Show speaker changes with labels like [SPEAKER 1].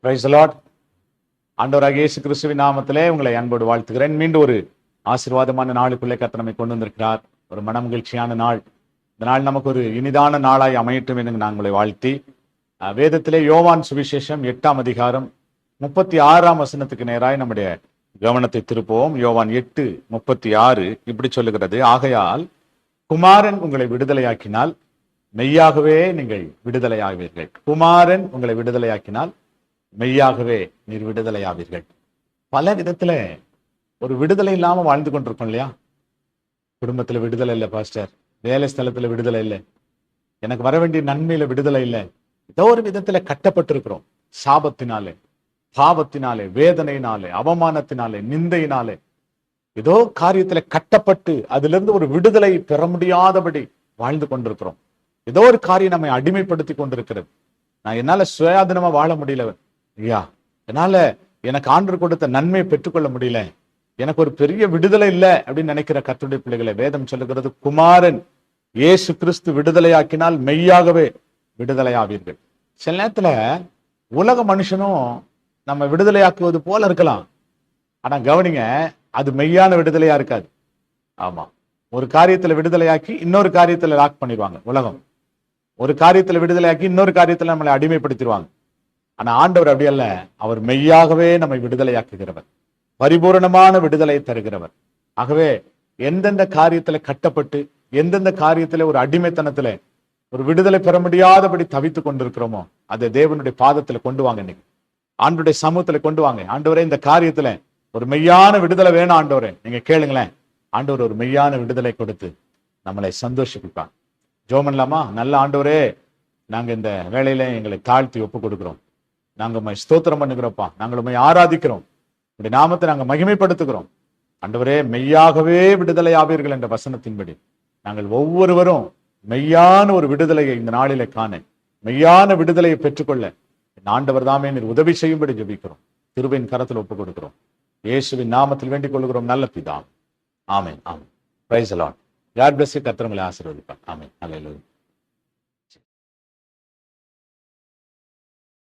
[SPEAKER 1] Price the Lord. ஆண்டவராகிய இயேசு கிறிஸ்துவின் நாமத்திலே உங்களை அன்போடு வாழ்த்துகிறேன். மீண்டும் ஒரு ஆசீர்வாதமான நாளுக்குள்ளே கர்த்தர் நம்மை கொண்டு வந்திருக்கிறார். ஒரு மனமகிழ்ச்சியான நாள். இந்த நாள் நமக்கு ஒரு இனிதான நாளாய் அமையட்டும் என்று நான் உங்களை வாழ்த்தி, வேதத்திலே யோவான் சுவிசேஷம் 8ஆம் அதிகாரம் 36ஆம் வசனத்துக்கு நேராய் நம்முடைய கவனத்தை திருப்புவோம். யோவான் 8:36 இப்படி சொல்லுகிறது: ஆகையால் குமாரன் உங்களை விடுதலையாக்கினால் மெய்யாகவே நீங்கள் விடுதலையாவீர்கள். குமாரன் உங்களை விடுதலையாக்கினால் மெய்யாகவே நீர் விடுதலையாவீர்கள். பல விதத்துல ஒரு விடுதலை இல்லாம வாழ்ந்து கொண்டிருக்கோம் இல்லையா? குடும்பத்துல விடுதலை இல்லை பாஸ்டர், வேலை ஸ்தலத்துல விடுதலை இல்லை, எனக்கு வர வேண்டிய நன்மையில விடுதலை இல்லை. ஏதோ ஒரு விதத்துல கட்டப்பட்டிருக்கிறோம். சாபத்தினாலே, பாவத்தினாலே, வேதனையினாலே, அவமானத்தினாலே, நிந்தையினாலே, ஏதோ காரியத்துல கட்டப்பட்டு அதிலிருந்து ஒரு விடுதலை பெற முடியாதபடி வாழ்ந்து கொண்டிருக்கிறோம். ஏதோ ஒரு காரியம் நம்மை அடிமைப்படுத்தி கொண்டிருக்கிறது. நான் என்னால சுயாதீனமா வாழ முடியல ஐயா, என்னால எனக்கு ஆண்டவர் கொடுத்த நன்மையை பெற்றுக்கொள்ள முடியல, எனக்கு ஒரு பெரிய விடுதலை இல்லை அப்படின்னு நினைக்கிற கர்த்தருடைய பிள்ளைகளை வேதம் சொல்லுகிறது, குமாரன் இயேசு கிறிஸ்து விடுதலையாக்கினால் மெய்யாகவே விடுதலையாவீர்கள். சில நேரத்துல உலக மனுஷனும் நம்ம விடுதலையாக்குவது போல இருக்கலாம். ஆனா கவனிங்க, அது மெய்யான விடுதலையா இருக்காது. ஆமா, ஒரு காரியத்துல விடுதலையாக்கி இன்னொரு காரியத்துல லாக் பண்ணிடுவாங்க உலகம். ஒரு காரியத்துல விடுதலையாக்கி இன்னொரு காரியத்துல நம்மளை அடிமைப்படுத்திடுவாங்க. ஆனா ஆண்டவர் அப்படி அல்ல. அவர் மெய்யாகவே நம்மை விடுதலையாக்குகிறவர், பரிபூரணமான விடுதலையை தருகிறவர். ஆகவே எந்தெந்த காரியத்துல கட்டப்பட்டு, எந்தெந்த காரியத்துல ஒரு அடிமைத்தனத்துல ஒரு விடுதலை பெற முடியாதபடி தவித்து கொண்டிருக்கிறோமோ அதை தேவனுடைய பாதத்துல கொண்டு வாங்க. இன்னைக்கு ஆண்டவருடைய சமூகத்துல கொண்டு வாங்க. ஆண்டவரே, இந்த காரியத்துல ஒரு மெய்யான விடுதலை வேணும் ஆண்டவரே. நீங்க கேளுங்களேன், ஆண்டவர் ஒரு மெய்யான விடுதலை கொடுத்து நம்மளை சந்தோஷிப்பாங்க. ஜோமன்லாமா? நல்ல ஆண்டவரே, நாங்க இந்த வேலையில எங்களை தாழ்த்தி ஒப்பு கொடுக்கிறோம். நாங்க உம்மை ஸ்தோத்திரம் பண்ணுகிறோம்ப்பா, நாங்கள் உம்மை ஆராதிக்கிறோம், உடைய நாமத்தை நாங்க மகிமைப்படுத்துகிறோம். ஆண்டவரே, மெய்யாகவே விடுதலை ஆவீர்கள் என்ற வசனத்தின்படி நாங்கள் ஒவ்வொருவரும் மெய்யான ஒரு விடுதலையை இந்த நாளிலே காண, மெய்யான விடுதலையை பெற்றுக்கொள்ள ஆண்டவர் தாமே நீர் உதவி செய்யும்படி ஜெபிக்கிறோம். கிருபையின் கரத்தில் ஒப்பு கொடுக்கிறோம். இயேசுவின் நாமத்தில் வேண்டிக் கொள்கிறோம் நல்ல பிதாவே. ஆமென். ஆமென். Praise the lord. God bless you. கர்த்தர் உங்களை ஆசீர்வதிப்பார். ஆமென். அல்லேலூயா.